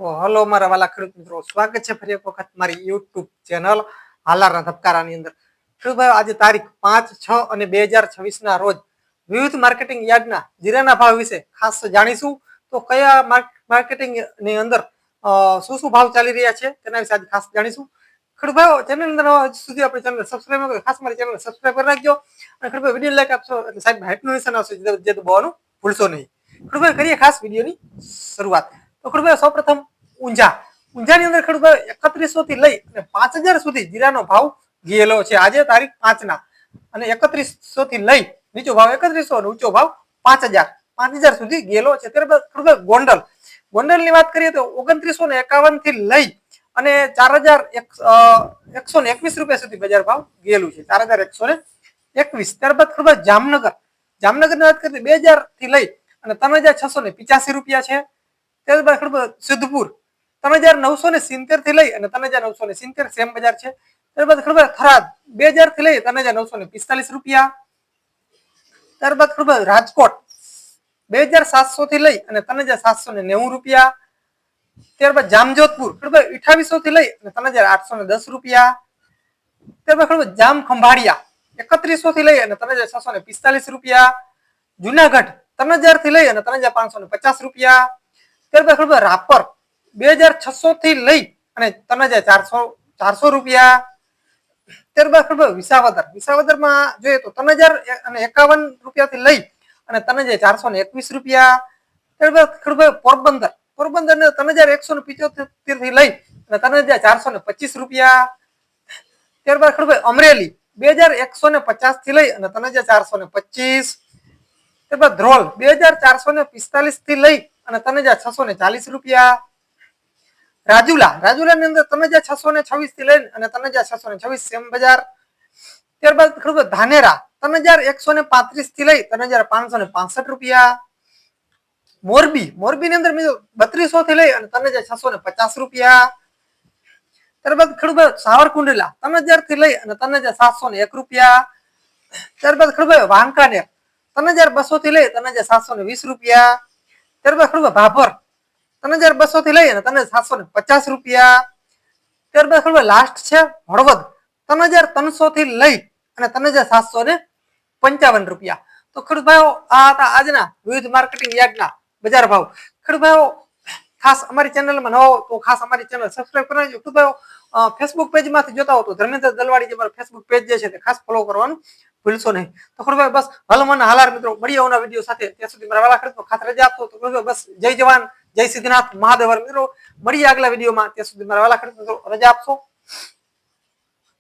તો હલો મારા વાલા ખેડૂત મિત્રો, સ્વાગત છે ફરી એક વખત મારી યુટ્યુબ ચેનલ હાલારના ધબકારાની અંદર. ખેડૂત ભાઈઓ, આજે તારીખ 5/6/2026 ના રોજ વિવિધ માર્કેટિંગ યાર્ડના જીરાના ભાવ વિશે ખાસ જાણીશું. તો કયા માર્કેટિંગ ની અંદર શું શું ભાવ ચાલી રહ્યા છે તેના વિશે આજે ખાસ જાણીશું. ખેડૂત ભાઈઓ, ચેનલ અંદર હજુ સુધી આપણી ચેનલ સબસ્ક્રાઇબ ન કરી ખાસ મારી ચેનલ સબસ્ક્રાઇબ કરી રાખજો. અને ખેડૂત ભાઈ, વિડીયો લાઈક આપશો એટલે સાહેબ હાઈપનું નિશાન આવશે, જે દબાવવાનું ભૂલશો નહીં. ખેડૂત ભાઈ, કરીએ ખાસ વિડીયોની શરૂઆત. તો ખેડૂત ભાઈ, સૌપ્રથમ ઊંઝાની અંદર ખેડૂત ભાઈ 3100 થી લઈ અને 5000 સુધી જીરાનો ભાવ ગયેલો છે આજે તારીખ 5 ના. અને 3100 થી લઈ નીચો ભાવ 3100 અને ઊંચો ભાવ 5000 સુધી ગયેલો છે. ત્યારબાદ ખેડૂત ભાઈ, ગોંડલની વાત કરીએ તો 2951 થી લઈ અને 4121 રૂપિયા સુધી બજાર ભાવ ગયેલું છે, 4121. ત્યારબાદ ખેડૂત ભાઈ, જામનગરની વાત કરીએ 2000 થી લઈ અને 3685 રૂપિયા છે. ત્યારબાદ ખેડૂત ભાઈ, સિદ્ધપુર 3970 થી લઈ અને 3970 સેમ બજાર છે. ત્યારબાદ ખેડૂત ભાઈ, થરાદ 2000 થી લઈ 3945 રૂપિયા. ત્યારબાદ ખેડૂત ભાઈ, રાજકોટ 2700 થી લઈ અને 3790 રૂપિયા. ત્યારબાદ જામજોધપુર ખેડૂત ભાઈ 2800 થી લઈ અને 3810 રૂપિયા. ત્યારબાદ ખેડૂત ભાઈ, જામ ખંભાળિયા 3100 થી લઈ અને 3645 રૂપિયા. જુનાગઢ 3000 થી લઈ અને 3550 રૂપિયા. ત્યારબાદ ખેડૂત ભાઈ, રાપર 2600 થી લઈ અને 3400 રૂપિયા. ત્યારબાદ ખેડૂત ભાઈ, વિસાવદરમાં જોઈએ તો 3051 રૂપિયા થી લઈ અને 3421 રૂપિયા. ત્યારબાદ ખેડૂત ભાઈ, પોરબંદર ને 3175 થી લઈ અને 3425 રૂપિયા. ત્યારબાદ ખેડૂત ભાઈ, અમરેલી 2150 થી લઈ અને 3425. ત્યારબાદ ધ્રોલ 2445 થી લઈ અને 3640 રૂપિયા. રાજુલાની અંદર 3626 થી લઈને અને 3626 સેમ બજાર. ત્યારબાદ ખેડૂત ભાઈ, ધાનેરા 3135 થી લઈ 3565 રૂપિયા. મોરબીની અંદર 3200 થી લઈ અને 3650 રૂપિયા. ત્યારબાદ ખેડૂત ભાઈ, સાવરકુંડલા 3000 થી લઈ અને 3701 રૂપિયા. ત્યારબાદ ખેડૂત ભાઈ, વાંકાનેર 3200 થી લઈ 3720 રૂપિયા. ત્યારબાદ ખેડૂત ભાઈ, ભાભર 3200 થી લઈ અને 3750 રૂપિયા. ત્યારબાદ ખેડૂત ભાઈ, લાસ્ટ છે હળવદ 3300 થી લઈ અને 3755 રૂપિયા. તો ખેડૂત ભાઈઓ, આ હતા આજના વિવિધ માર્કેટિંગ યાર્ડના બજાર ભાવ. ખેડૂત ભાઈઓ, ખાસ અમારી ચેનલમાં ન હો તો ખાસ અમારી ચેનલ સબસ્ક્રાઇબ કરી નાખજો. ખેડૂત ભાઈઓ, ફેસબુક પેજમાંથી જોતા હો તો ધર્મેન્દ્ર દલવાડી જે મારો ફેસબુક પેજ જે છે તે ખાસ ફોલો કરવાનું ભૂલશો નહીં. તો ખેડૂત ભાઈ, બસ હલમના હાલાર મિત્રો, મળીએ આવના વિડીયો સાથે. ત્યાં સુધી મારા વાલા ખેડૂતો ખાસ રજા આપશો. તો ખેડૂત ભાઈ, બસ જય જવાન જય સિદ્ધનાથ મહાદેવ મિત્રો, મળીએ આગલા વિડીયોમાં. ત્યાં સુધી મારા વાલા ખેડૂતો રજા આપશો.